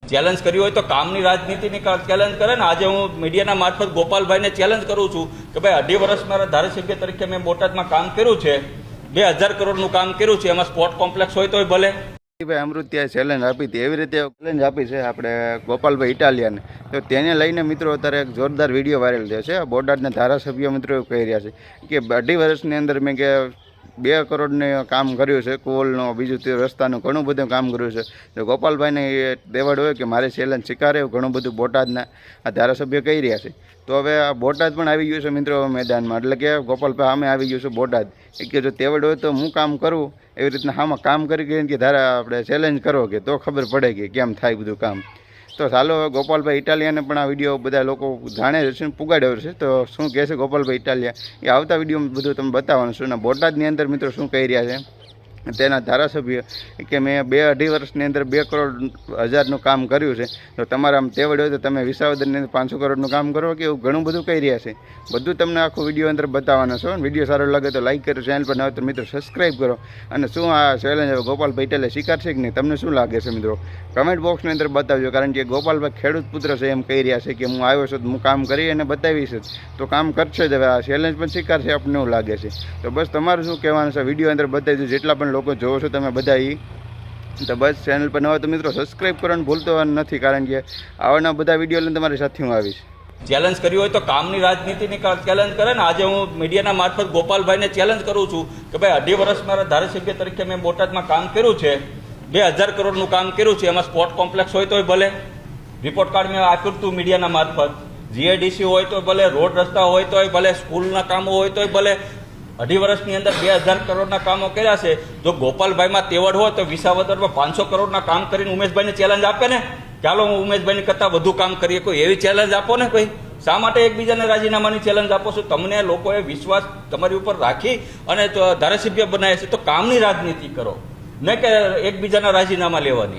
Challenge કર્યું હોય તો કામની રાજનીતિની ચેલેન્જ કરે ને। આજે હું મીડિયાના મારફત ગોપાલભાઈને ચેલેન્જ કરું છું કે ભાઈ 2.5 વર્ષ મારા ધારાસભ્ય તરીકે મેં બોટાદમાં કામ કર્યું છે, 2000 કરોડનું કામ કર્યું છે, એમાં સ્પોર્ટ કોમ્પ્લેક્સ હોય તોય ભલે। ભાઈ અમૃતિયાએ ચેલેન્જ આપી હતી, એવી રીતે ચેલેન્જ આપી છે આપણે ગોપાલભાઈ ઇટાલિયાને, તો તેને લઈને મિત્રો અત્યારે એક જોરદાર વિડીયો વાયરલ થયો છે। બોટાદના ધારાસભ્ય મિત્રો એવું કહી રહ્યા છે કે 2.5 વર્ષની અંદર મેં કે 2 કરોડનું કામ કર્યું છે, કોલનો, બીજું તે રસ્તાનું ઘણું બધું કામ કર્યું છે। તો ગોપાલભાઈને એ દેવડ હોય કે મારે ચેલેન્જ સ્વીકારે એવું ઘણું બધું બોટાદના આ ધારાસભ્ય કહી રહ્યા છે। તો હવે આ બોટાદ પણ આવી ગયું છે મિત્રો મેદાનમાં, એટલે કે ગોપાલભાઈ સામે આવી ગયું છે બોટાદ કે જો તેવડ હોય તો હું કામ કરું, એવી રીતના આમાં કામ કરી ગઈ કે ધારા આપણે ચેલેન્જ કરો કે તો ખબર પડે કે કેમ થાય બધું કામ। તો ચાલો ગોપાલભાઈ ઇટાલિયાને પણ આ વિડીયો બધા લોકો જાણે છે, પુગાડ્યો છે, તો શું કહે છે ગોપાલભાઈ ઇટાલિયા એ આવતા વિડીયોમાં બધું તમે બતાવવાનું છું। અને બોટાદની અંદર મિત્રો શું કહી રહ્યા છે તેના ધારાસભ્ય કે મેં 2-2.5 વર્ષની અંદર 2 કરોડ 1000નું કામ કર્યું છે, તો તમારા આમ તેવડ હોય તો તમે વિસાવદરની અંદર 500 કરોડનું કામ કરો કે એવું ઘણું બધું કહી રહ્યા છે। બધું તમને આખું વિડીયો અંદર બતાવવાનો છો। વિડીયો સારો લાગે તો લાઈક કરો, ચેનલ પર ન હોય તો મિત્રો સબસ્ક્રાઈબ કરો। અને શું આ ચેલેન્જ હવે ગોપાલભાઈ ઇટાલિયા સ્વીકારશે કે નહીં, તમને શું લાગે છે મિત્રો કમેન્ટ બોક્સની અંદર બતાવજો, કારણ કે ગોપાલભાઈ ખેડૂત પુત્ર છે એમ કહી રહ્યા છે કે હું આવ્યો છું, હું કામ કરી અને બતાવીશ તો કામ કરશે જ। હવે આ ચેલેન્જ પણ સ્વીકારશે આપણને એવું લાગે છે। તો બસ તમારું શું કહેવાનું છે વિડીયો અંદર બતાવી દો, જેટલા પણ લોકો જોવો છો તમે બધા તો બસ ચેનલ પર ન હોય તો મિત્રો સબસ્ક્રાઈબ કરવાનું ભૂલતો નથી, કારણ કે આવાના બધા વિડીયો લઈને તમારી સાથે હું આવીશ। ચેલેન્જ કર્યું હોય તો કામની રાજનીતિની ચેલેન્જ કરે ને। આજે હું મીડિયાના મારફત ગોપાલભાઈને ચેલેન્જ કરું છું કે ભાઈ 2.5 વર્ષ મારા ધારાસભ્ય તરીકે મેં બોટાદમાં કામ કર્યું છે, 2000 કરોડનું કામ કર્યું છે, એમાં સ્પોર્ટ કોમ્પ્લેક્સ હોય તોય ભલે, રિપોર્ટ કાર્ડ મેં આપ્યું હતું મીડિયાના મારફત, જીઆઈડીસી હોય તો ભલે, રોડ રસ્તા હોય તોય ભલે, સ્કૂલના કામો હોય તોય ભલે। 2.5 વર્ષની અંદર 2000 કરોડના કામો કર્યા છે। જો ગોપાલભાઈમાં તેવડ હોય તો વિસાવદરમાં 500 કરોડના કામ કરીને ઉમેશભાઈને ચેલેન્જ આપે ને, ચાલો હું ઉમેશભાઈની કરતાં વધુ કામ કરીએ, કોઈ એવી ચેલેન્જ આપો ને ભાઈ। શા માટે એકબીજાને રાજીનામાની ચેલેન્જ આપો છો? તમને લોકોએ વિશ્વાસ તમારી ઉપર રાખી અને ધારાસભ્ય બનાવ્યા છે, તો કામની રાજનીતિ કરો, ન કે એકબીજાના રાજીનામા લેવાની।